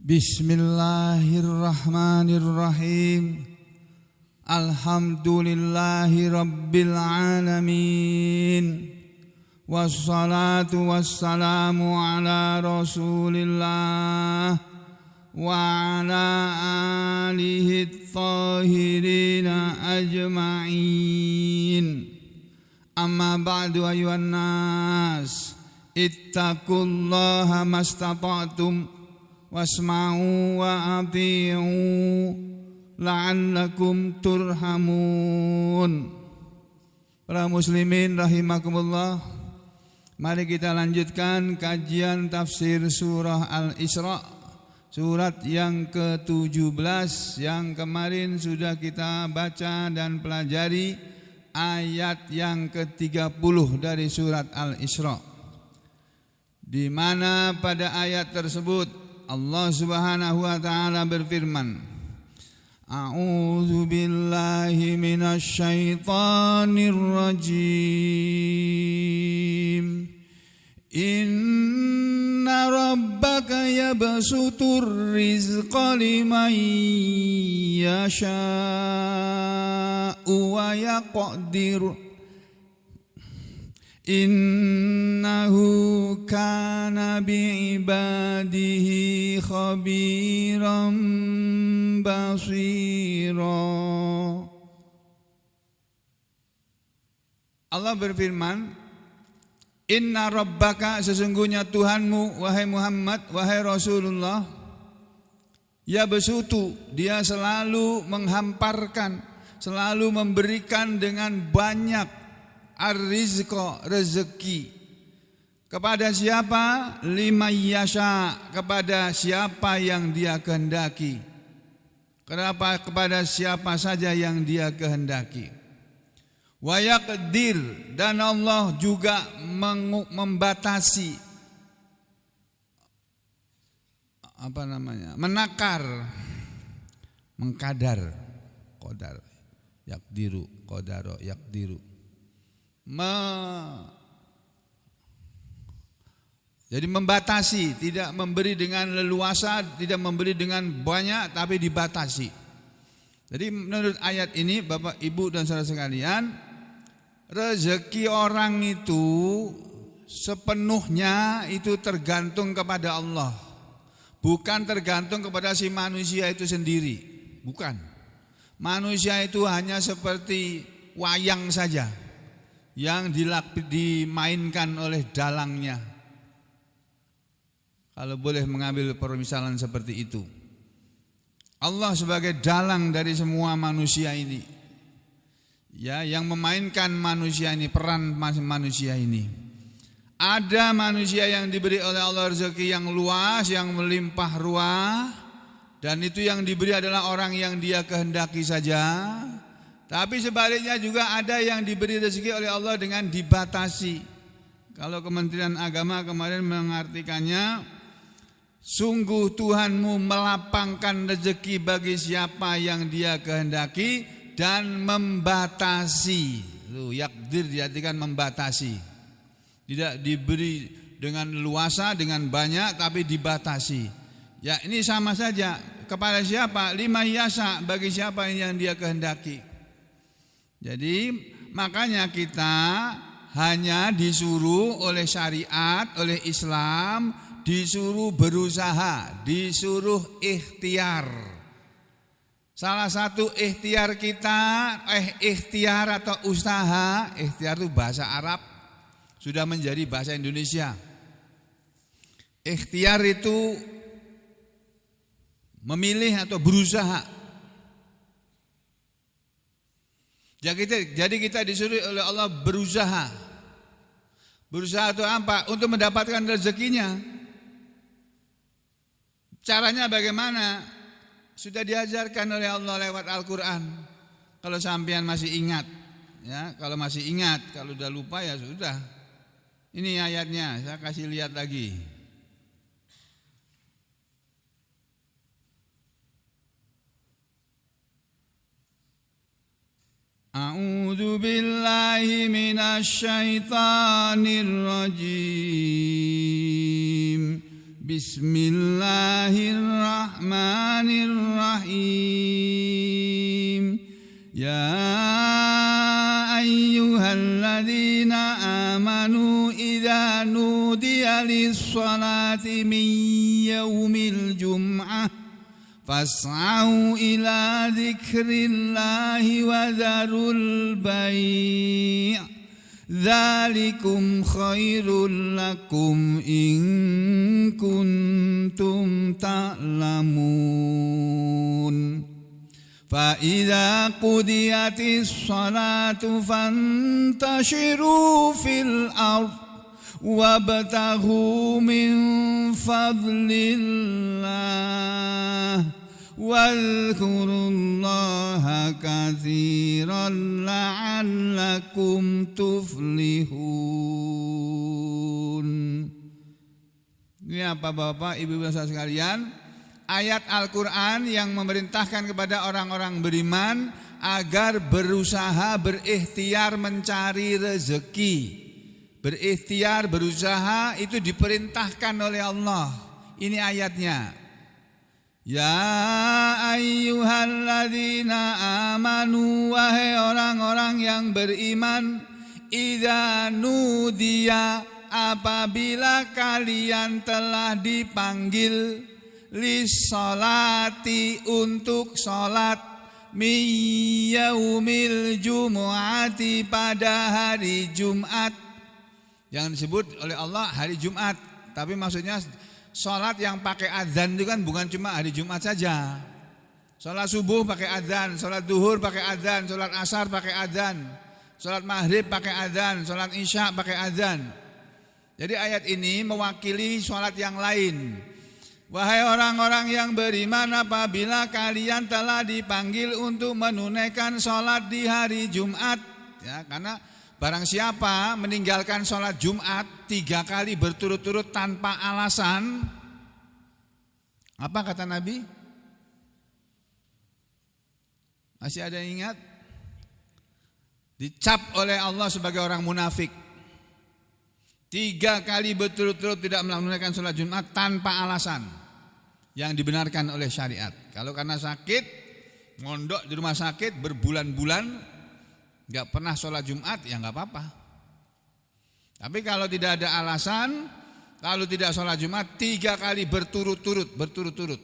Bismillahirrahmanirrahim. Alhamdulillahi rabbil alamin. Wassalatu wassalamu ala rasulillah wa ala alihi thahirina ajma'in. Amma ba'du ayuhan nas, ittaqullaha mastata'tum wasma'u wa ati'u la'allakum turhamun. Para muslimin rahimakumullah, mari kita lanjutkan kajian tafsir surah Al-Isra, surat yang ke-17 yang kemarin sudah kita baca dan pelajari ayat yang ke-30 dari surat Al-Isra, di mana pada ayat tersebut Allah Subhanahu wa taala berfirman, A'udzu billahi minasy syaithanir rajim. Inna rabbaka yabsutur rizqa liman yasha'u wa yaqdir. Innahu kana bi'ibadihi khabiran basira. Allah berfirman, Inna rabbaka, sesungguhnya Tuhanmu wahai Muhammad, wahai Rasulullah, yabsutu, dia selalu menghamparkan, selalu memberikan dengan banyak ar-rizqa, rezeki. Kepada siapa? Liman yasha, kepada siapa yang dia kehendaki. Kenapa? Kepada siapa saja yang dia kehendaki. Wa yaqdir, dan Allah juga membatasi, menakar, mengkadar, qadar, yaqdiru, qadaro, yaqdiru. Jadi membatasi, tidak memberi dengan leluasa, tidak memberi dengan banyak, tapi dibatasi. Jadi menurut ayat ini, Bapak, Ibu dan saudara sekalian, rezeki orang itu sepenuhnya itu tergantung kepada Allah, bukan tergantung kepada si manusia itu sendiri. Bukan. Manusia itu hanya seperti wayang saja yang dimainkan oleh dalangnya, kalau boleh mengambil permisalan seperti itu. Allah sebagai dalang dari semua manusia ini, ya, yang memainkan manusia ini, peran manusia ini. Ada manusia yang diberi oleh Allah rezeki yang luas, yang melimpah ruah, dan itu yang diberi adalah orang yang dia kehendaki saja. Tapi sebaliknya juga ada yang diberi rezeki oleh Allah dengan dibatasi. Kalau Kementerian Agama kemarin mengartikannya, sungguh Tuhanmu melapangkan rezeki bagi siapa yang dia kehendaki dan membatasi. Yakdir diartikan membatasi. Tidak diberi dengan luasa, dengan banyak, tapi dibatasi. Ya, ini sama saja. Kepada siapa? Liman yasha, bagi siapa yang dia kehendaki. Jadi makanya kita hanya disuruh oleh syariat, oleh Islam, disuruh berusaha, disuruh ikhtiar. Salah satu ikhtiar kita, ikhtiar atau usaha, ikhtiar itu bahasa Arab, sudah menjadi bahasa Indonesia. Ikhtiar itu memilih atau berusaha. Jadi kita disuruh oleh Allah berusaha. Berusaha itu apa? Untuk mendapatkan rezekinya. Caranya bagaimana? Sudah diajarkan oleh Allah lewat Al-Quran. Kalau sampean masih ingat, ya, kalau masih ingat, kalau udah lupa ya sudah. Ini ayatnya, saya kasih lihat lagi. A'udzu billahi minasy syaithanir rajim. Bismillahirrahmanirrahim. Ya ayyuhalladzina amanu idza nudiya lis-salati min yaumil jum'ah fas'au ila dzikrillahi wa dzarul bai'. Dzalikum khairul lakum in kuntum ta'lamun. Fa idza qudiyatis salatu fantashiru fil ardh wabtaghu min fadlillah wadhkurullaha katsiran la'allakum tuflihun. Ini apa Bapak Ibu saudara sekalian? Ayat Al-Quran yang memerintahkan kepada orang-orang beriman agar berusaha, berikhtiar mencari rezeki. Berikhtiar, berusaha itu diperintahkan oleh Allah. Ini ayatnya. Ya ayyuhalladzina amanu, wahai orang-orang yang beriman, idza nudiya, apabila kalian telah dipanggil, lis-salati, untuk salat, min yaumil jumu'ati, pada hari Jumat. Yang disebut oleh Allah hari Jumat, tapi maksudnya salat yang pakai adzan itu kan bukan cuma hari Jumat saja. Salat subuh pakai adzan, salat duhur pakai adzan, salat asar pakai adzan, salat maghrib pakai adzan, salat isya pakai adzan. Jadi ayat ini mewakili salat yang lain. Wahai orang-orang yang beriman, apabila kalian telah dipanggil untuk menunaikan salat di hari Jumat, ya, karena barang siapa meninggalkan sholat Jumat 3 kali berturut-turut tanpa alasan, apa kata Nabi? Masih ada yang ingat? Dicap oleh Allah sebagai orang munafik. 3 kali berturut-turut tidak menunaikan sholat Jumat tanpa alasan yang dibenarkan oleh syariat. Kalau karena sakit, mondok di rumah sakit berbulan-bulan gak pernah sholat Jumat, ya gak apa-apa. Tapi kalau tidak ada alasan, kalau tidak sholat Jumat 3 kali berturut-turut,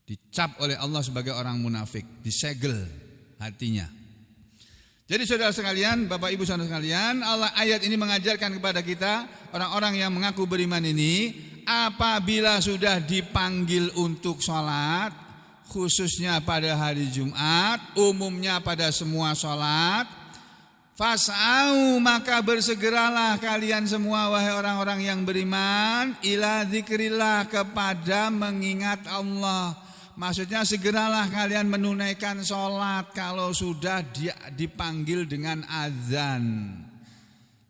dicap oleh Allah sebagai orang munafik, disegel hatinya. Jadi saudara sekalian, Bapak Ibu saudara sekalian, Allah ayat ini mengajarkan kepada kita, orang-orang yang mengaku beriman ini, apabila sudah dipanggil untuk sholat, khususnya pada hari Jumat, umumnya pada semua sholat, fas'au, maka bersegeralah kalian semua wahai orang-orang yang beriman, ila dzikrillah, kepada mengingat Allah. Maksudnya segeralah kalian menunaikan sholat kalau sudah dipanggil dengan azan.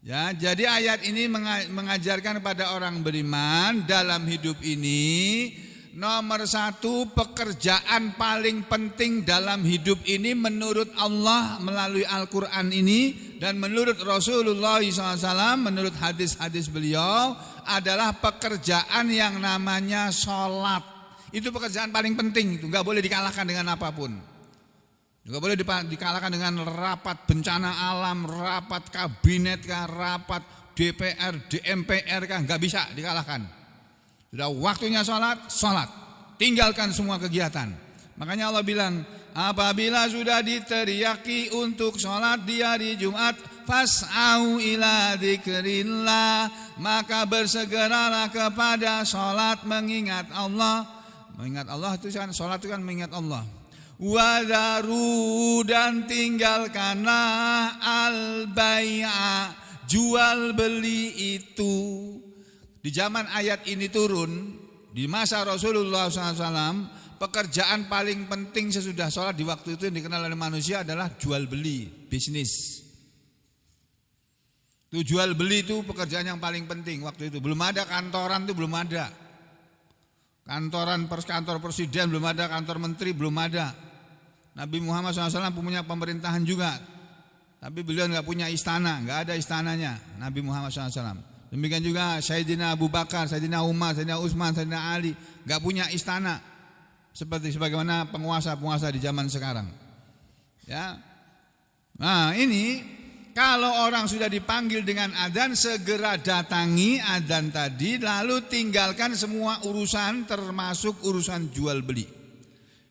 Ya, jadi ayat ini mengajarkan kepada orang beriman dalam hidup ini, nomor 1, pekerjaan paling penting dalam hidup ini menurut Allah melalui Al-Quran ini dan menurut Rasulullah SAW, menurut hadis-hadis beliau, adalah pekerjaan yang namanya sholat. Itu pekerjaan paling penting, itu gak boleh dikalahkan dengan apapun. Gak boleh dikalahkan dengan rapat bencana alam, rapat kabinet, rapat DPR, DMPR, gak bisa dikalahkan. Sudah waktunya sholat, sholat. Tinggalkan semua kegiatan. Makanya Allah bilang, apabila sudah diteriaki untuk sholat di hari Jumat, fas'au ila dzikrillah, maka bersegeralah kepada sholat mengingat Allah. Mengingat Allah itu kan, sholat itu kan mengingat Allah. Wadharu, dan tinggalkanlah al-bai'a, jual beli itu. Di zaman ayat ini turun, di masa Rasulullah SAW, pekerjaan paling penting sesudah sholat di waktu itu yang dikenal oleh manusia adalah jual beli, bisnis. Itu jual beli itu pekerjaan yang paling penting waktu itu. Belum ada kantoran, itu belum ada. Kantor presiden belum ada, kantor menteri belum ada. Nabi Muhammad SAW punya pemerintahan juga, tapi beliau nggak punya istana, nggak ada istananya Nabi Muhammad SAW. Demikian juga Sayyidina Abu Bakar, Sayyidina Umar, Sayyidina Utsman, Sayyidina Ali enggak punya istana seperti sebagaimana penguasa-penguasa di zaman sekarang. Ya. Nah, ini kalau orang sudah dipanggil dengan adzan, segera datangi adzan tadi, lalu tinggalkan semua urusan termasuk urusan jual beli.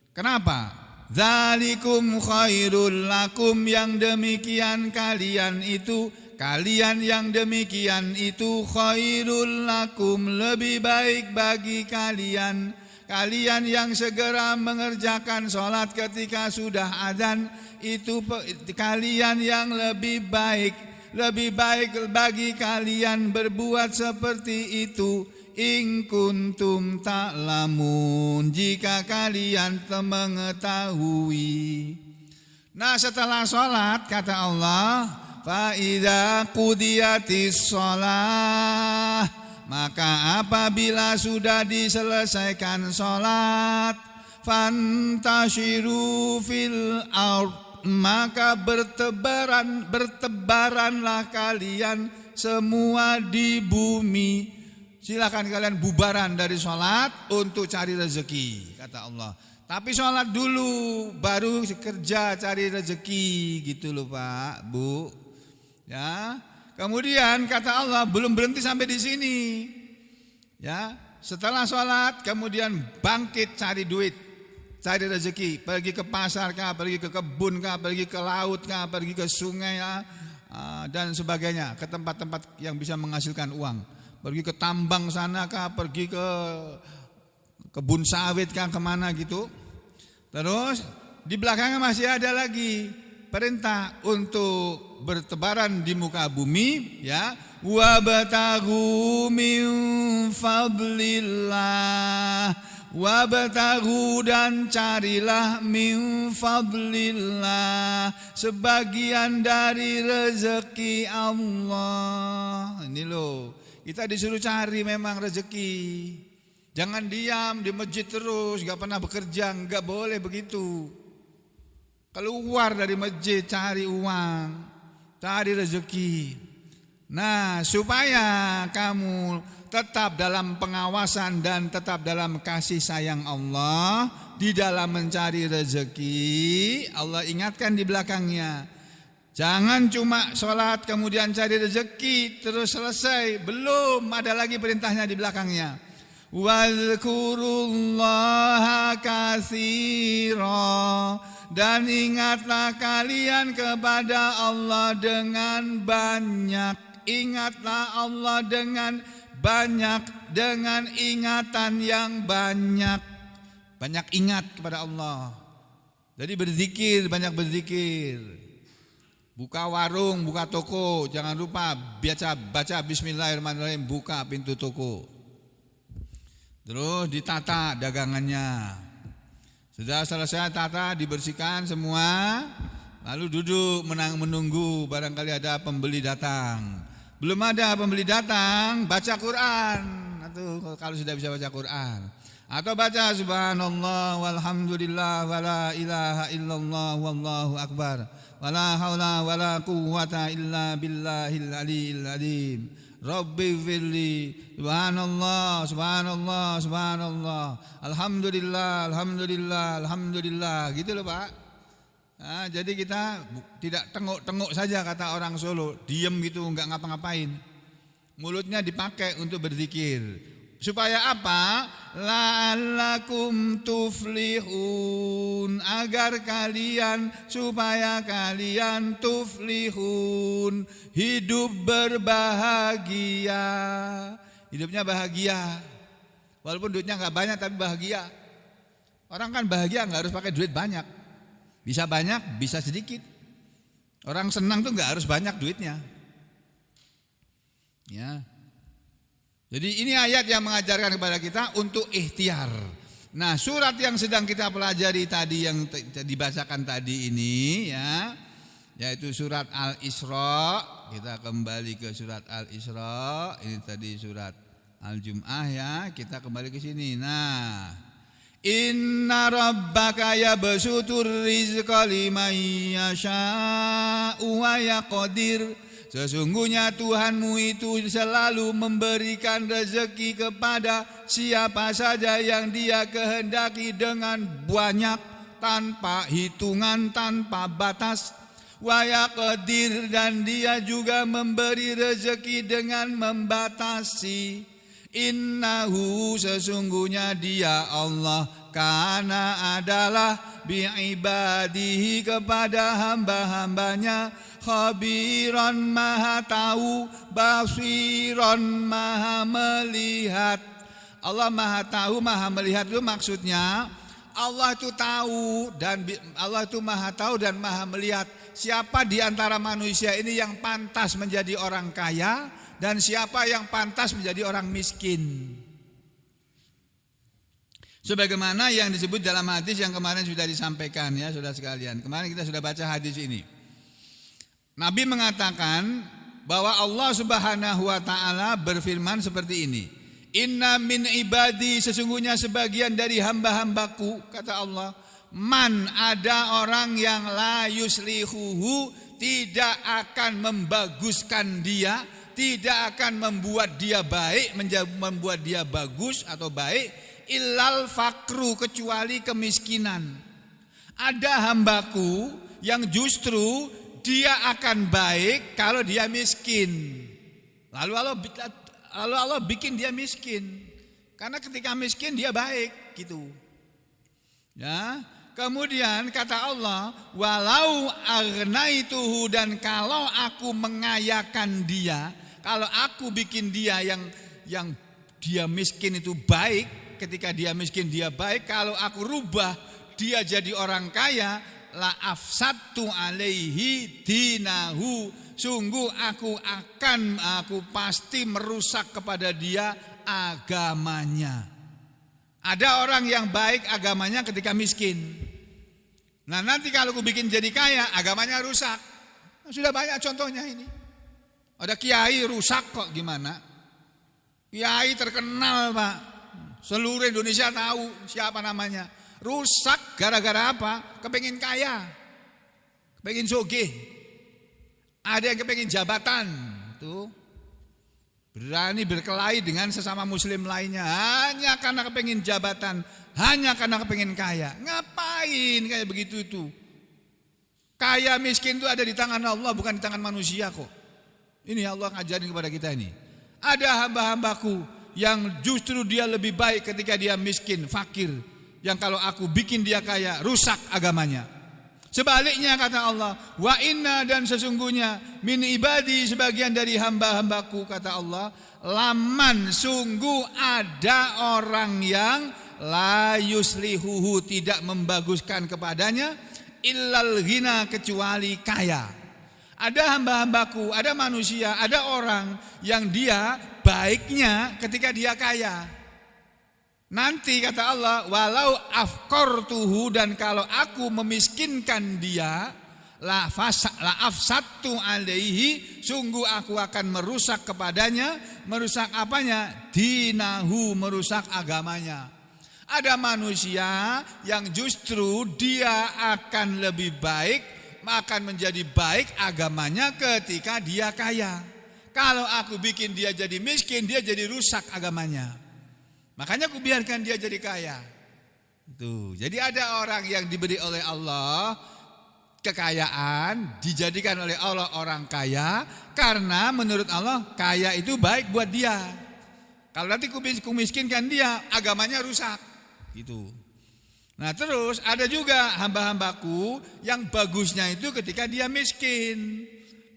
Kenapa? Dzalikum khairul lakum, yang demikian kalian yang demikian itu khairul lakum, lebih baik bagi kalian. Kalian yang segera mengerjakan sholat ketika sudah adzan, itu kalian yang lebih baik bagi kalian berbuat seperti itu. In kuntum ta'lamun, jika kalian mengetahui. Nah, setelah sholat kata Allah, fa idza qudiyatis shalah, maka apabila sudah diselesaikan sholat, fantashiru fil ard, maka bertebaranlah kalian semua di bumi. Silakan kalian bubaran dari sholat untuk cari rezeki, kata Allah. Tapi sholat dulu, baru kerja cari rezeki, gitu loh Pak, Bu. Ya, kemudian kata Allah belum berhenti sampai di sini. Ya, setelah sholat kemudian bangkit cari duit, cari rezeki, pergi ke pasar kah, pergi ke kebun kah, pergi ke laut kah, pergi ke sungai kah, dan sebagainya, ke tempat-tempat yang bisa menghasilkan uang. Pergi ke tambang sana kah, pergi ke kebun sawit kah, kemana gitu. Terus di belakangnya masih ada lagi perintah untuk bertebaran di muka bumi, ya. Wabtaghu min fadlillah, wabtaghu, dan carilah min fadlillah, sebagian dari rezeki Allah. Ini loh, kita disuruh cari memang rezeki. Jangan diam di masjid terus, gak pernah bekerja, gak boleh begitu. Keluar dari masjid, cari uang, cari rezeki. Nah, supaya kamu tetap dalam pengawasan dan tetap dalam kasih sayang Allah di dalam mencari rezeki, Allah ingatkan di belakangnya. Jangan cuma sholat kemudian cari rezeki terus selesai. Belum, ada lagi perintahnya di belakangnya. Wadhkurullaha katsira, dan ingatlah kalian kepada Allah dengan banyak. Ingatlah Allah dengan banyak, dengan ingatan yang banyak. Banyak ingat kepada Allah. Jadi berzikir, banyak berzikir. Buka warung, buka toko, jangan lupa baca bismillahirrahmanirrahim, buka pintu toko. Terus ditata dagangannya. Sudah selesai tata, dibersihkan semua, lalu duduk menunggu barangkali ada pembeli datang. Belum ada pembeli datang, baca Quran. Atau kalau sudah bisa baca Quran, atau baca subhanallah walhamdulillah wala ilaha illallah wallahu akbar wala haula wala quwwata illa billahil aliyil azim. Rabbi firli, subhanallah, subhanallah, subhanallah, alhamdulillah, alhamdulillah, alhamdulillah, gitu loh Pak. Nah, jadi kita tidak tengok-tengok saja, kata orang Solo, diam gitu, enggak ngapa-ngapain. Mulutnya dipakai untuk berzikir. Supaya apa? La'allakum tuflihun, agar kalian, supaya kalian tuflihun, hidup berbahagia. Hidupnya bahagia. Walaupun duitnya enggak banyak tapi bahagia. Orang kan bahagia enggak harus pakai duit banyak. Bisa banyak, bisa sedikit. Orang senang tuh enggak harus banyak duitnya. Ya. Jadi ini ayat yang mengajarkan kepada kita untuk ikhtiar. Nah, surat yang sedang kita pelajari tadi, yang dibacakan tadi ini, ya, yaitu surat Al-Isra. Kita kembali ke surat Al-Isra. Ini tadi surat Al-Jum'ah, ya. Kita kembali ke sini. Nah, inna rabbaka yabsutur rizqa liman yasha'u wa yaqdir. Sesungguhnya Tuhanmu itu selalu memberikan rezeki kepada siapa saja yang Dia kehendaki dengan banyak, tanpa hitungan, tanpa batas. Wa yaqdir, dan Dia juga memberi rezeki dengan membatasi. Innahu, sesungguhnya Dia Allah, kana adalah bi'ibadihi, kepada hamba-hambanya, khabiran, maha tahu, basiran, maha melihat. Allah maha tahu, maha melihat itu maksudnya Allah itu tahu, dan Allah itu maha tahu dan maha melihat siapa di antara manusia ini yang pantas menjadi orang kaya dan siapa yang pantas menjadi orang miskin. Sebagaimana yang disebut dalam hadis yang kemarin sudah disampaikan ya saudara sekalian. Kemarin kita sudah baca hadis ini. Nabi mengatakan bahwa Allah Subhanahu wa taala berfirman seperti ini. Inna min ibadi, sesungguhnya sebagian dari hamba-hambaku, kata Allah, man, ada orang yang la yuslihuhu, tidak akan membaguskan dia, tidak akan membuat dia baik, membuat dia bagus atau baik, illal fakru, kecuali kemiskinan. Ada hambaku yang justru dia akan baik kalau dia miskin. Lalu Allah bikin dia miskin. Karena ketika miskin dia baik gitu. Ya. Kemudian kata Allah, walau agnaituhu, dan kalau aku mengayakan dia, kalau aku bikin dia yang dia miskin itu baik, ketika dia miskin dia baik, kalau aku rubah dia jadi orang kaya, la afsattu alaihi dinahu, sungguh aku pasti merusak kepada dia agamanya. Ada orang yang baik agamanya ketika miskin. Nah nanti kalau aku bikin jadi kaya, agamanya rusak. Nah, sudah banyak contohnya ini. Ada kiai rusak kok, gimana? Kiai terkenal Pak, seluruh Indonesia tahu siapa namanya. Rusak gara-gara apa? Kepengen kaya, kepengen sugih. Ada yang kepengen jabatan, tuh berani berkelahi dengan sesama muslim lainnya hanya karena kepengen jabatan, hanya karena kepengen kaya. Ngapain kayak begitu itu? Kaya miskin itu ada di tangan Allah, bukan di tangan manusia kok. Ini Allah ngajarin kepada kita ini. Ada hamba-hambaku yang justru dia lebih baik ketika dia miskin, fakir, yang kalau aku bikin dia kaya, rusak agamanya. Sebaliknya kata Allah, wa inna, dan sesungguhnya min ibadi, sebagian dari hamba-hambaku, kata Allah, laman, sungguh ada orang yang la yuslihuhu, tidak membaguskan kepadanya, illal ghina, kecuali kaya. Ada hamba-hambaku, ada manusia, ada orang yang dia baiknya ketika dia kaya. Nanti kata Allah, walau afqartuhu, dan kalau aku memiskinkan dia, la afsattu alaihi, sungguh aku akan merusak kepadanya. Merusak apanya? Dinahu, merusak agamanya. Ada manusia yang justru dia akan lebih baik, akan menjadi baik agamanya ketika dia kaya. Kalau aku bikin dia jadi miskin, dia jadi rusak agamanya. Makanya aku biarkan dia jadi kaya. Itu. Jadi ada orang yang diberi oleh Allah kekayaan, dijadikan oleh Allah orang kaya, karena menurut Allah kaya itu baik buat dia. Kalau nanti ku miskinkan dia, agamanya rusak. Gitu. Nah terus ada juga hamba-hambaku yang bagusnya itu ketika dia miskin.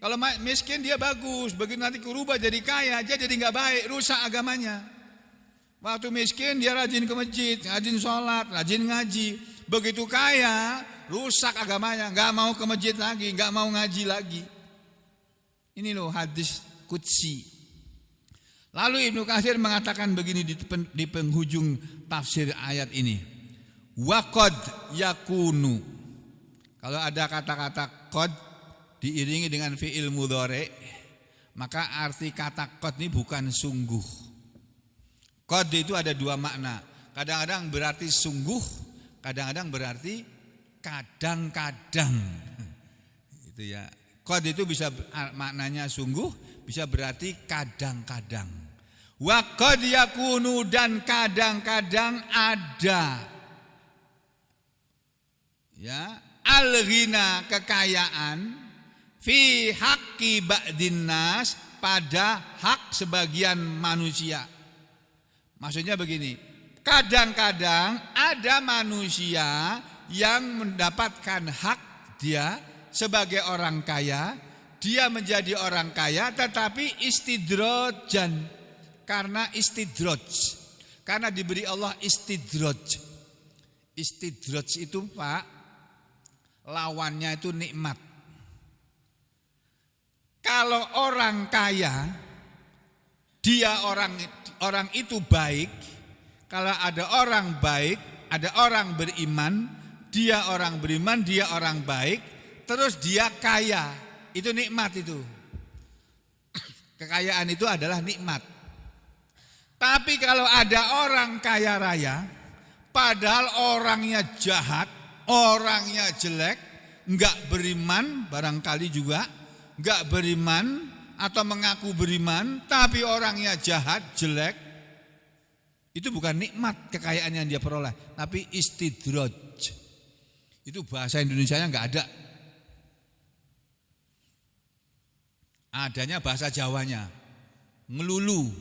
Kalau miskin dia bagus, begitu nanti ku rubah jadi kaya, dia jadi nggak baik, rusak agamanya. Waktu miskin dia rajin ke masjid, rajin sholat, rajin ngaji. Begitu kaya, rusak agamanya, nggak mau ke masjid lagi, nggak mau ngaji lagi. Ini loh hadis qudsi. Lalu Ibnu Katsir mengatakan begini di penghujung tafsir ayat ini. Waqad yakunu. Kalau ada kata-kata qad diiringi dengan fi'il mudhari, maka arti kata qad ini bukan sungguh. Qad itu ada dua makna. Kadang-kadang berarti sungguh, kadang-kadang berarti kadang-kadang. Itu ya. Qad itu bisa maknanya sungguh, bisa berarti kadang-kadang. Wa qad yakunu, dan kadang-kadang ada. Ya, al-ghina, kekayaan, fi haqqi ba'din nas, pada hak sebagian manusia. Maksudnya begini, kadang-kadang ada manusia yang mendapatkan hak dia sebagai orang kaya, dia menjadi orang kaya tetapi istidrojan, karena istidroj, karena diberi Allah istidroj. Istidroj itu Pak, lawannya itu nikmat. Kalau orang kaya, dia orang itu baik. Kalau ada orang baik, ada orang beriman, dia orang beriman, dia orang baik, terus dia kaya, itu nikmat itu. Kekayaan itu adalah nikmat. Tapi kalau ada orang kaya raya, padahal orangnya jahat, orangnya jelek, enggak beriman, barangkali juga enggak beriman atau mengaku beriman, tapi orangnya jahat, jelek, itu bukan nikmat kekayaan yang dia peroleh, tapi istidroj. Itu bahasa Indonesianya enggak ada. Adanya bahasa Jawanya, ngelulu.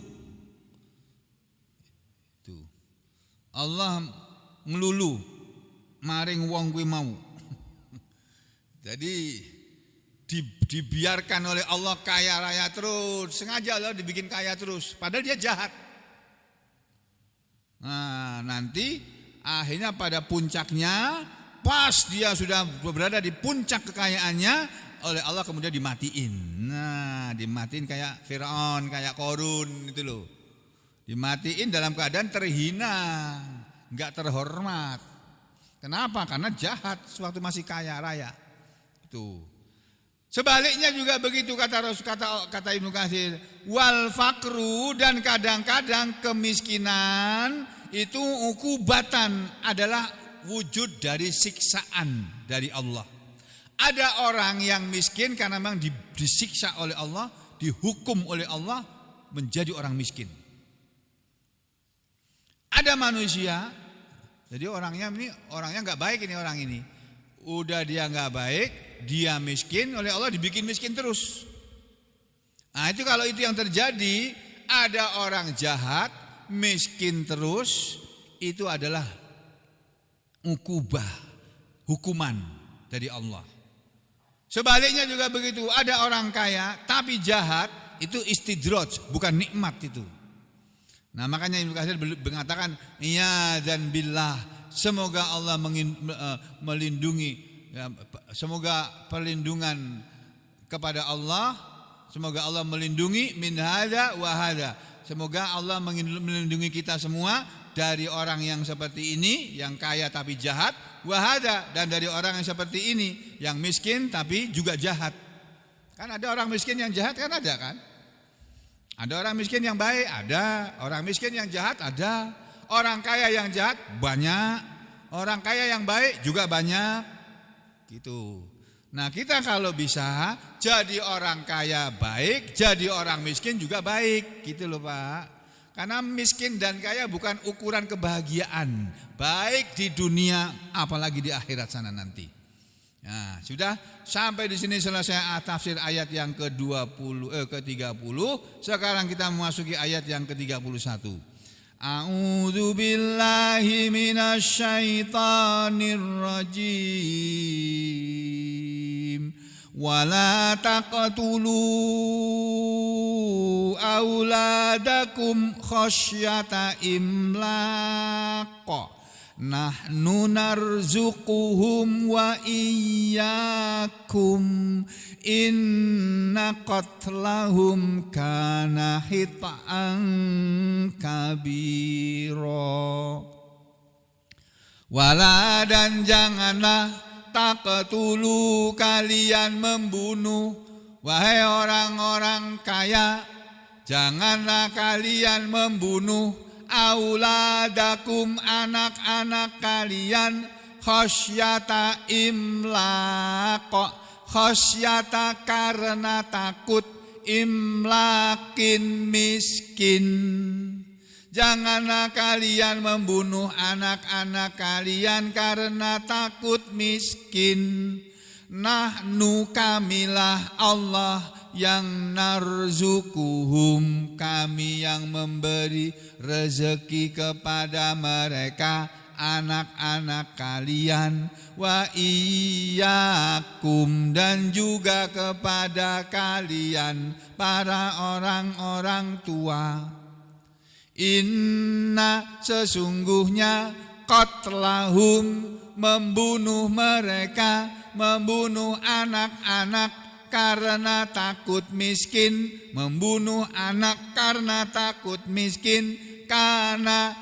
Itu. Allah ngelulu maring wong kuwi mau. Jadi dibiarkan oleh Allah kaya raya terus, sengaja Allah dibikin kaya terus, padahal dia jahat. Nah, nanti akhirnya pada puncaknya, pas dia sudah berada di puncak kekayaannya, oleh Allah kemudian dimatiin. Nah, dimatiin kayak Firaun, kayak Qarun itu loh. Dimatiin dalam keadaan terhina, enggak terhormat. Kenapa? Karena jahat sewaktu masih kaya raya. Itu. Sebaliknya juga begitu kata Ibnu Katsir, wal fakru, dan kadang-kadang kemiskinan itu ukubatan, adalah wujud dari siksaan dari Allah. Ada orang yang miskin karena memang disiksa oleh Allah, dihukum oleh Allah menjadi orang miskin. Ada manusia, jadi orangnya nggak baik, ini orang ini. Udah dia nggak baik, dia miskin, oleh Allah dibikin miskin terus. Nah itu kalau itu yang terjadi, ada orang jahat, miskin terus, itu adalah ukubah, hukuman dari Allah. Sebaliknya juga begitu, ada orang kaya tapi jahat, itu istidroj, bukan nikmat itu. Nah makanya Ibnu Katsir mengatakan, iya dan billah, semoga Allah melindungi, ya, semoga perlindungan kepada Allah, semoga Allah melindungi min hadza wa hadza. Semoga Allah melindungi kita semua dari orang yang seperti ini, yang kaya tapi jahat, wa hadza, dan dari orang yang seperti ini, yang miskin tapi juga jahat. Kan ada orang miskin yang jahat, kan ada kan? Ada orang miskin yang baik, ada. Orang miskin yang jahat, ada. Orang kaya yang jahat banyak, orang kaya yang baik juga banyak. Gitu. Nah, kita kalau bisa jadi orang kaya baik, jadi orang miskin juga baik, gitu loh Pak. Karena miskin dan kaya bukan ukuran kebahagiaan, baik di dunia apalagi di akhirat sana nanti. Nah, sudah sampai di sini selesai tafsir ayat yang ke-30. Sekarang kita memasuki ayat yang ke-31. A'udzu billahi minasyaitonir rajim. Wala taqtulu auladakum khasyata imlaq. Nahnu narzuquhum wa iyyakum. Inna qatlahum kana hit'an kabira. Wala, dan janganlah, taqtulu, kalian membunuh, wahai orang-orang kaya, janganlah kalian membunuh auladakum, anak-anak kalian, khasyata imlaq. khasyata karena takut, imlakin miskin. Janganlah kalian membunuh anak-anak kalian karena takut miskin. Nahnu kamilah Allah yang narzukuhum, kami yang memberi rezeki kepada mereka, anak-anak kalian, wa iyyakum, dan juga kepada kalian para orang-orang tua. Inna, sesungguhnya, qatlahum, membunuh mereka, membunuh anak-anak karena takut miskin, membunuh anak karena takut miskin, karena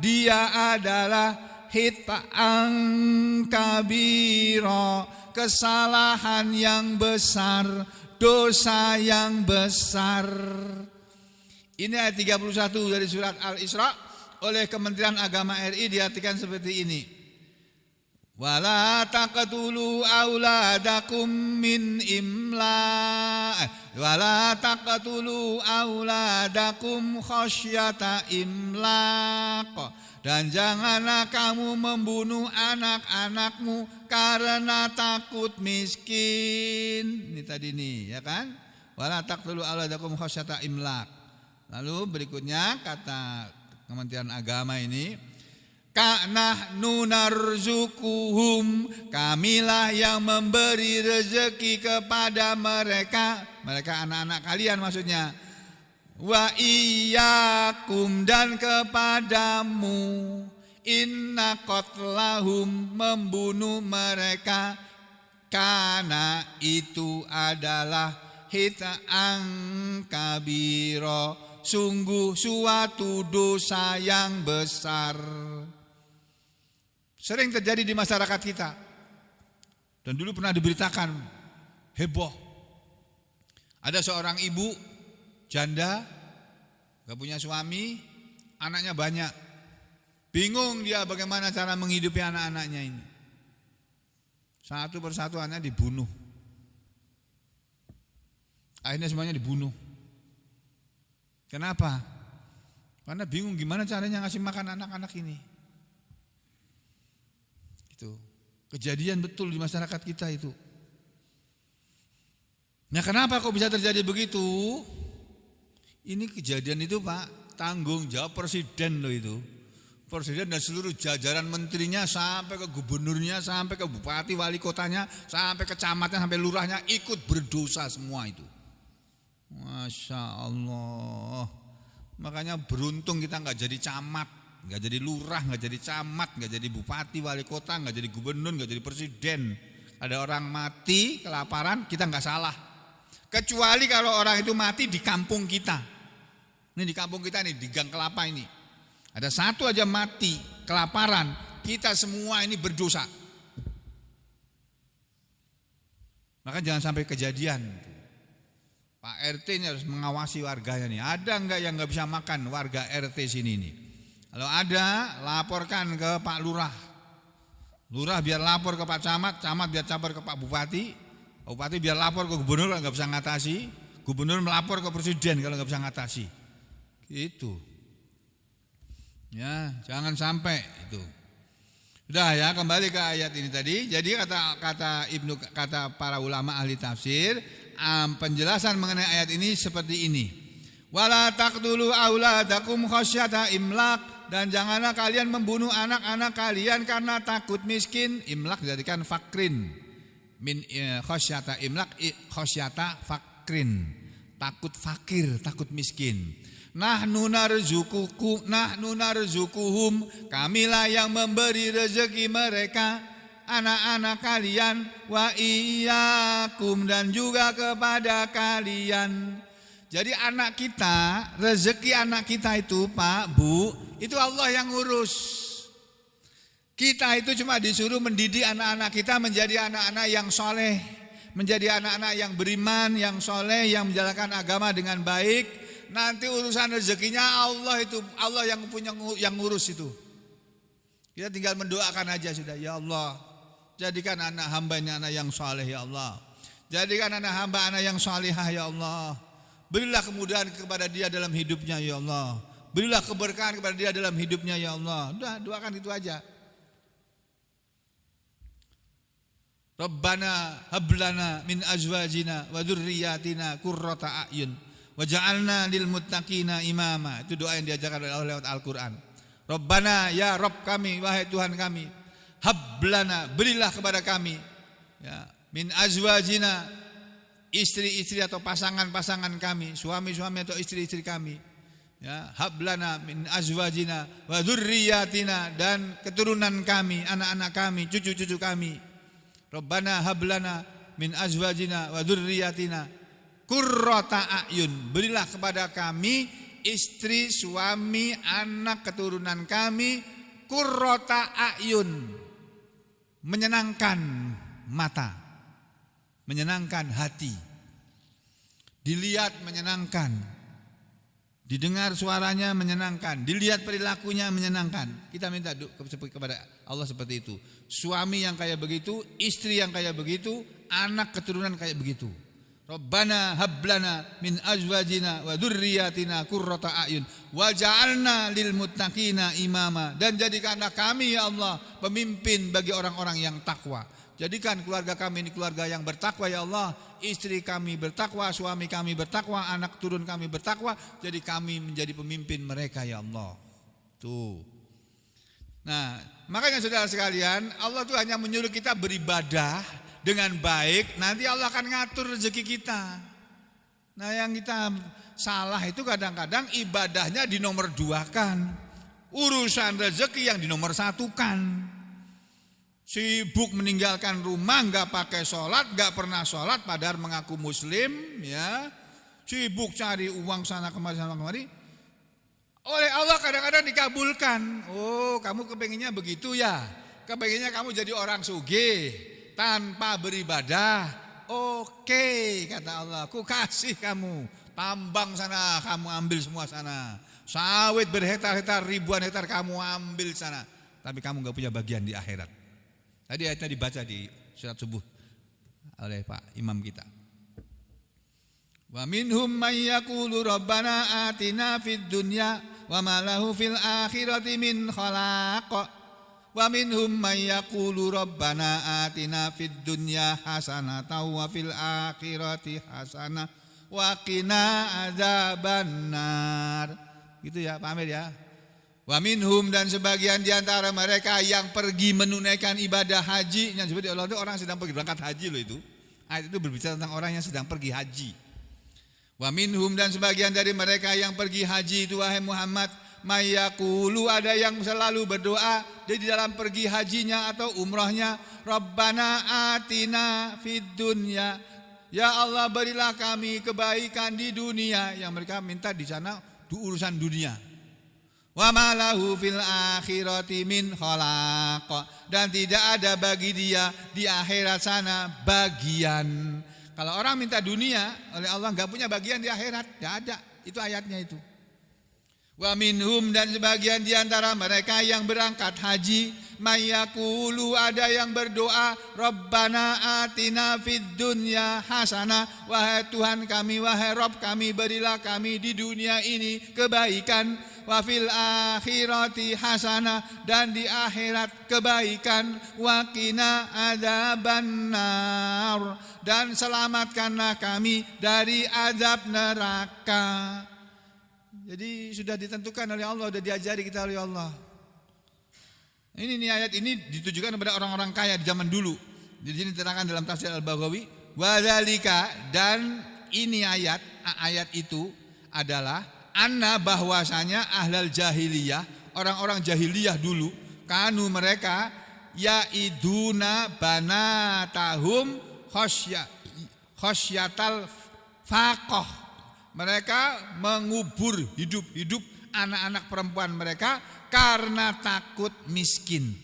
dia adalah hit'an kabira, kesalahan yang besar, dosa yang besar. Ini ayat 31 dari surat Al-Isra. Oleh Kementerian Agama RI diartikan seperti ini. Wala taqtulu auladakum min imlaq, wala taqtulu auladakum khasyata imlaq, dan janganlah kamu membunuh anak-anakmu karena takut miskin. Ini tadi nih, ya kan? Wala taqtulu auladakum khasyata imlaq. Lalu berikutnya kata Kementerian Agama ini, nahnu narzukuhum, kamilah yang memberi rezeki kepada mereka, mereka anak-anak kalian maksudnya, wa iyyakum, dan kepadamu, inna qatlahum, membunuh mereka, karena itu adalah hit'an kabira, sungguh suatu dosa yang besar. Sering terjadi di masyarakat kita, dan dulu pernah diberitakan, heboh. Ada seorang ibu janda, gak punya suami, anaknya banyak. Bingung dia bagaimana cara menghidupi anak-anaknya ini. Satu persatu anaknya dibunuh. Akhirnya semuanya dibunuh. Kenapa? Karena bingung gimana caranya ngasih makan anak-anak ini. Itu kejadian betul di masyarakat kita itu. Nah, kenapa kok bisa terjadi begitu? Ini kejadian itu, Pak, tanggung jawab presiden loh itu. Presiden dan seluruh jajaran menterinya, sampai ke gubernurnya, sampai ke bupati, wali kotanya, sampai ke camatnya, sampai lurahnya ikut berdosa semua itu. Masya Allah. Makanya beruntung kita nggak jadi camat, nggak jadi lurah, nggak jadi camat, nggak jadi bupati, wali kota, nggak jadi gubernur, nggak jadi presiden. Ada orang mati kelaparan, kita nggak salah. Kecuali kalau orang itu mati di kampung kita. Ini di kampung kita nih, di Gang Kelapa ini. Ada satu aja mati kelaparan, kita semua ini berdosa. Maka jangan sampai kejadian. Pak RT ini harus mengawasi warganya nih. Ada enggak yang enggak bisa makan warga RT sini nih? Kalau ada, laporkan ke Pak Lurah. Lurah biar lapor ke Pak Camat, Camat biar lapor ke Pak Bupati, Bupati biar lapor ke Gubernur kalau enggak bisa ngatasi, Gubernur melapor ke Presiden kalau enggak bisa ngatasi. Gitu. Ya, jangan sampai itu. Sudah ya, kembali ke ayat ini tadi. Jadi kata para ulama ahli tafsir, penjelasan mengenai ayat ini seperti ini. Wala taqtulu auladakum khasyata imlaq, dan janganlah kalian membunuh anak-anak kalian karena takut miskin. Imlaq dijadikan fakrin. Min khasyata imlaq, khasyata fakrin. Takut fakir, takut miskin. Nahnu narzukuhum, kamilah yang memberi rezeki mereka, anak-anak kalian, wa iyyakum, dan juga kepada kalian. Jadi anak kita, rezeki anak kita itu, Pak, Bu, itu Allah yang ngurus. Kita itu cuma disuruh mendidik anak-anak kita menjadi anak-anak yang soleh, menjadi anak-anak yang beriman, yang soleh, yang menjalankan agama dengan baik. Nanti urusan rezekinya Allah itu, Allah yang punya, yang ngurus itu. Kita tinggal mendoakan aja sudah, ya Allah, Jadikan anak hamba-Nya anak yang saleh ya Allah. Jadikan anak hamba anak yang salihah ya Allah. Berilah kemudahan kepada dia dalam hidupnya ya Allah. Berilah keberkahan kepada dia dalam hidupnya ya Allah. Udah, doakan itu aja. Rabbana hablana min azwajina wa dzurriyyatina qurrata a'yun waj'alna lil muttaqina imama. Itu doa yang diajarkan oleh Allah lewat Al-Qur'an. Rabbana, ya Rabb kami, wahai Tuhan kami, hablana, berilah kepada kami, ya, min azwajina, istri-istri atau pasangan-pasangan kami, suami-suami atau istri-istri kami, ya, hablana min azwajina wa dzurriyyatina, dan keturunan kami, anak-anak kami, cucu-cucu kami. Rabbana hablana min azwajina wa dzurriyyatina qurrata a'yun, berilah kepada kami istri, suami, anak, keturunan kami qurrata a'yun, menyenangkan mata, menyenangkan hati, dilihat menyenangkan, didengar suaranya menyenangkan, dilihat perilakunya menyenangkan. Kita minta kepada Allah seperti itu. Suami yang kayak begitu, istri yang kayak begitu, anak keturunan kayak begitu. Rabbana hablana min azwajina wa dzurriyyatina qurrata a'yun waj'alna lil muttaqina imama, dan jadikanlah kami ya Allah pemimpin bagi orang-orang yang takwa. Jadikan keluarga kami ini keluarga yang bertakwa ya Allah. Istri kami bertakwa, suami kami bertakwa, anak turun kami bertakwa. Jadi kami menjadi pemimpin mereka ya Allah. Tuh. Nah, makanya saudara sekalian, Allah tuh hanya menyuruh kita beribadah dengan baik, nanti Allah akan ngatur rezeki kita. Nah, yang kita salah itu kadang-kadang ibadahnya dinomor duakan, urusan rezeki yang dinomor satukan. Sibuk meninggalkan rumah, nggak pakai sholat, nggak pernah sholat, padahal mengaku muslim, ya. Sibuk cari uang sana kemari. Oleh Allah kadang-kadang dikabulkan. Oh, kamu kepenginnya begitu ya? Kepenginnya kamu jadi orang sugih tanpa beribadah. Oke, kata Allah, aku kasih kamu. Tambang sana, kamu ambil semua sana. Sawit berhektar-hektar, ribuan hektar kamu ambil sana. Tapi kamu gak punya bagian di akhirat. Tadi ayatnya dibaca di surat subuh oleh Pak Imam kita. Wa minhum may yaqulu rabbana atina fid dunya wa ma lahu fil akhirati min khalaq. Wa minhum may yaqulu rabbana atina fid dunya hasanatan wa fil akhirati hasanah wa qina adzabannar. Gitu ya Pak Amir ya. Wa minhum, dan sebagian di antara mereka yang pergi menunaikan ibadah haji, yang disebut Allah itu orang sedang pergi berangkat haji loh itu. Ayat itu berbicara tentang orang yang sedang pergi haji. Wa minhum, dan sebagian dari mereka yang pergi haji itu wahai Muhammad, mayaqulu, ada yang selalu berdoa di dalam pergi hajinya atau umrahnya, Rabbana atina fid dunya, ya Allah berilah kami kebaikan di dunia. Yang mereka minta di sana urusan dunia. Wa ma lahu fil akhirati min khalaq, dan tidak ada bagi dia di akhirat sana bagian. Kalau orang minta dunia oleh Allah enggak punya bagian di akhirat, enggak ada. Itu ayatnya itu. Wa minhum, dan sebagian di antara mereka yang berangkat haji, mayaqulu, ada yang berdoa, Rabbana atina fid dunya hasanah, wahai Tuhan kami, wahai Rabb kami, berilah kami di dunia ini kebaikan, wa fil akhirati hasanah, dan di akhirat kebaikan, wa qina adzabannar, dan selamatkanlah kami dari azab neraka. Jadi sudah ditentukan oleh Allah, sudah diajari kita oleh Allah. Ini ayat ini ditujukan kepada orang-orang kaya di zaman dulu. Di sini diterangkan dalam tafsir Al-Baghawi, wadzalika, dan ini ayat itu adalah anna, bahwasanya ahlal jahiliyah, orang-orang jahiliyah dulu, kanu mereka yaiduna banatahum khasyatal faqah. Mereka mengubur hidup-hidup anak-anak perempuan mereka karena takut miskin.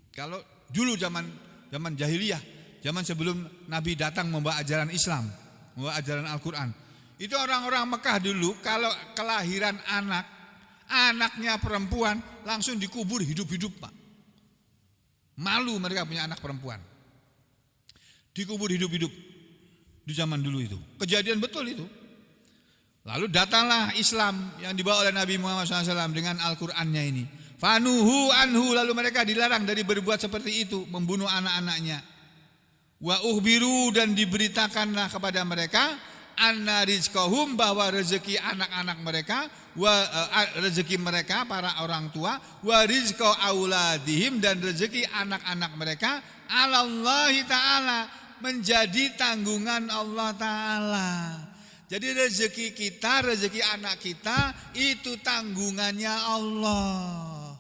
Kalau dulu zaman jahiliyah, zaman sebelum Nabi datang membawa ajaran Islam, membawa ajaran Al-Quran, itu orang-orang Mekah dulu kalau kelahiran anaknya perempuan langsung dikubur hidup-hidup Pak. Malu mereka punya anak perempuan. Dikubur hidup-hidup di zaman dulu itu. Kejadian betul itu. Lalu datanglah Islam yang dibawa oleh Nabi Muhammad SAW dengan Al-Qur'annya ini. Fanuhu anhu, lalu mereka dilarang dari berbuat seperti itu, membunuh anak-anaknya. Wa uhbiru, dan diberitakanlah kepada mereka anna rizqahum, bahwa rezeki anak-anak mereka, rezeki mereka para orang tua, wa rizqa auladihim, dan rezeki anak-anak mereka, alallahi ta'ala, menjadi tanggungan Allah Ta'ala. Jadi rezeki kita, rezeki anak kita itu tanggungannya Allah.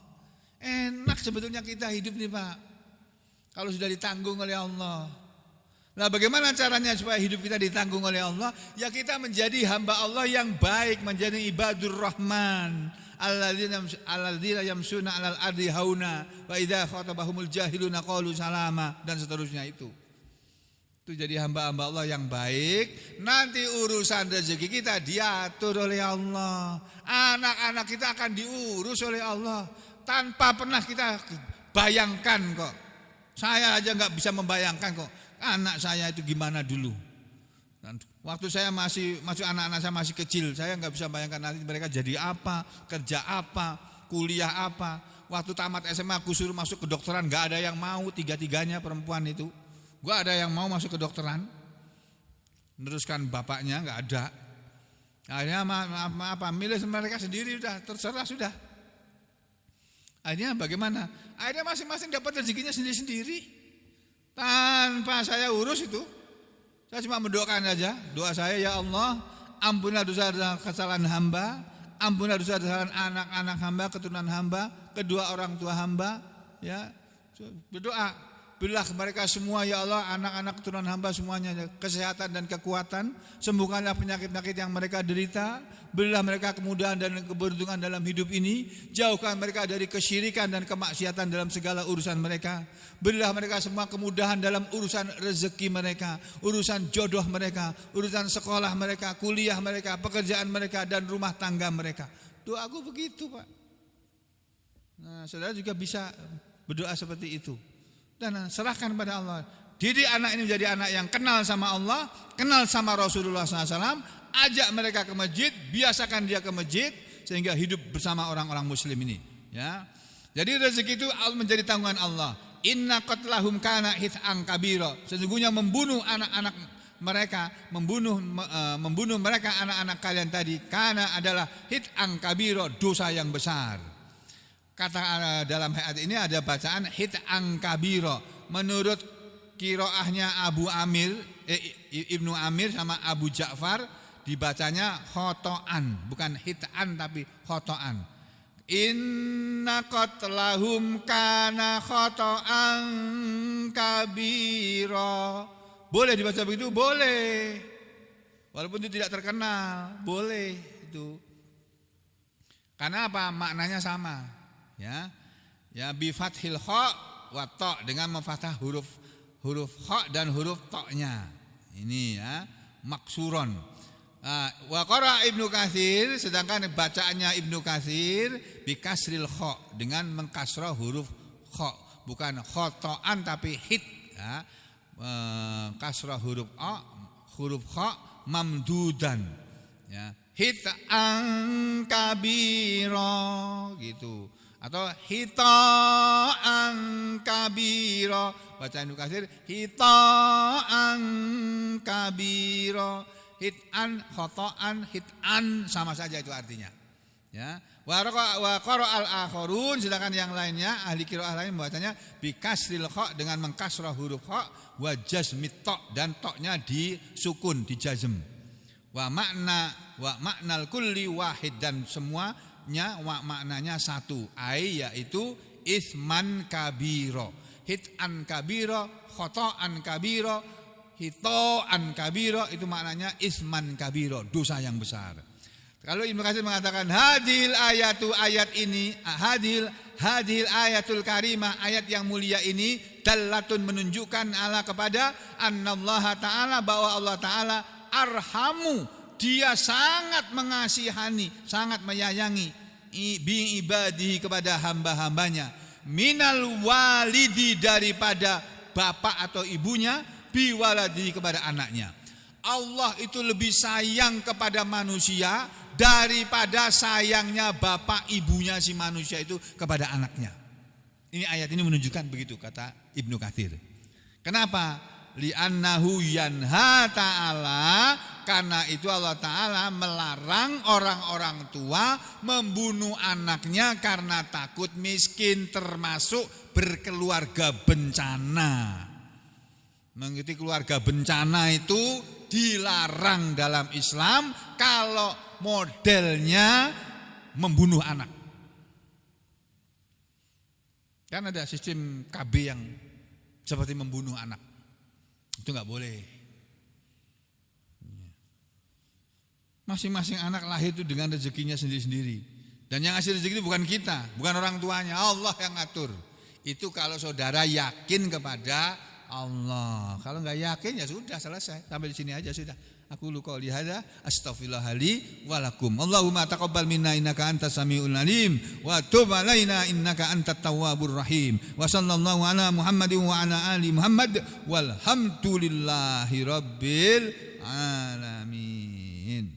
Enak sebetulnya kita hidup nih Pak, kalau sudah ditanggung oleh Allah. Nah, bagaimana caranya supaya hidup kita ditanggung oleh Allah? Ya kita menjadi hamba Allah yang baik, menjadi ibadur rahman, alladzina yamshuna 'alal ardi hauna wa idza khatabahumul jahiluna qalu salama, dan seterusnya itu. Itu jadi hamba-hamba Allah yang baik. Nanti urusan rezeki kita diatur oleh Allah. Anak-anak kita akan diurus oleh Allah tanpa pernah kita bayangkan kok. Saya aja nggak bisa membayangkan kok anak saya itu gimana dulu. Dan waktu saya masih anak-anak saya masih kecil, saya nggak bisa bayangkan nanti mereka jadi apa, kerja apa, kuliah apa. Waktu tamat SMA aku suruh masuk kedokteran, nggak ada yang mau, tiga-tiganya perempuan itu. Gak ada yang mau masuk kedokteran, meneruskan bapaknya nggak ada. Akhirnya milih mereka sendiri, sudah terserah sudah. Akhirnya bagaimana? Akhirnya masing-masing dapat rezekinya sendiri-sendiri. Tanpa saya urus itu. Saya cuma mendoakan saja. Doa saya, ya Allah, ampunilah dosa-dosa kesalahan hamba, ampunilah dosa-dosa anak-anak hamba, keturunan hamba, kedua orang tua hamba. Ya, berdoa. Berilah mereka semua ya Allah, anak-anak keturunan hamba semuanya kesehatan dan kekuatan. Sembuhkanlah penyakit-penyakit yang mereka derita. Berilah mereka kemudahan dan keberuntungan dalam hidup ini. Jauhkan mereka dari kesyirikan dan kemaksiatan dalam segala urusan mereka. Berilah mereka semua kemudahan dalam urusan rezeki mereka, urusan jodoh mereka, urusan sekolah mereka, kuliah mereka, pekerjaan mereka, dan rumah tangga mereka. Doaku begitu Pak. Nah, saudara juga bisa berdoa seperti itu. Dan serahkan pada Allah. Didik anak ini menjadi anak yang kenal sama Allah, kenal sama Rasulullah SAW. Ajak mereka ke masjid, biasakan dia ke masjid, sehingga hidup bersama orang-orang muslim ini. Ya. Jadi rezeki itu menjadi tanggungan Allah. Inna qatlahum kana hit'an kabira. Sesungguhnya membunuh anak-anak mereka, membunuh mereka anak-anak kalian tadi, kana adalah hit'an kabira, dosa yang besar. Kata dalam ayat ini ada bacaan hit'an kabiro. Menurut kiroahnya Abu Amir, Ibnu Amir sama Abu Ja'far, dibacanya khoto'an, bukan hit'an tapi khoto'an. Inna qatlahum kana khoto'an kabiro. Boleh dibaca begitu? Boleh. Walaupun itu tidak terkenal, boleh itu. Karena apa? Maknanya sama. Ya bi fathil kha wa ta, dengan memfathah huruf kha dan huruf ta-nya. Ini ya, maksuron. Wa qara Ibnu Katsir, sedangkan bacaannya Ibnu Katsir bi kasril kha, dengan mengkasrah huruf kha, bukan khotoan tapi hit ya. Kasrah huruf a, huruf kha mamdudan ya. Hit'an kabira gitu. Atau hita'an kabira, baca Ibnu Katsir hita'an kabira, hit'an khoto'an, hit'an sama saja itu artinya. Ya, wa qara al-akharun, sedangkan yang lainnya ahli qiraah lain membacanya bi kasril kha, dengan mengkasrah huruf kha, wa jazmit ta, dan ta-nya disukun, dijazm. Wa maknal kulli wahid, dan semuanya maknanya satu, yaitu isman kabiro, hit'an kabiro, khoto'an kabiro, hito'an kabiro, itu maknanya isman kabiro, dosa yang besar. Kalau Ibnu Katsir mengatakan hadil ayatu, ayat ini, hadil ayatul karimah, ayat yang mulia ini, dallatun, menunjukkan ala kepada annallaha ta'ala, bahwa Allah ta'ala arhamu, dia sangat mengasihani, sangat menyayangi bi ibadihi, kepada hamba-hambanya, minal walidi daripada bapak atau ibunya biwaladi kepada anaknya. Allah itu lebih sayang kepada manusia daripada sayangnya bapak ibunya si manusia itu kepada anaknya. Ini ayat ini menunjukkan begitu kata Ibnu Katsir. Kenapa? Li'annahu yanha ta'ala, karena itu Allah Ta'ala melarang orang-orang tua membunuh anaknya karena takut miskin, termasuk berkeluarga bencana. Mengikuti keluarga bencana itu dilarang dalam Islam kalau modelnya membunuh anak. Kan ada sistem KB yang seperti membunuh anak. Itu enggak boleh. Masing-masing anak lahir itu dengan rezekinya sendiri-sendiri. Dan yang ngasih rezeki itu bukan kita, bukan orang tuanya, Allah yang ngatur. Itu kalau saudara yakin kepada Allah. Kalau enggak yakin ya sudah selesai. Sampai di sini aja sudah. Aku lu qouli hadza astaghfirullah li wa lakum. Allahumma taqabbal minna innaka antas samiul alim wa tub alaina innaka antat tawwabur rahim. Wa sallallahu ala Muhammadin wa ala ali Muhammad walhamdulillahi rabbil alamin.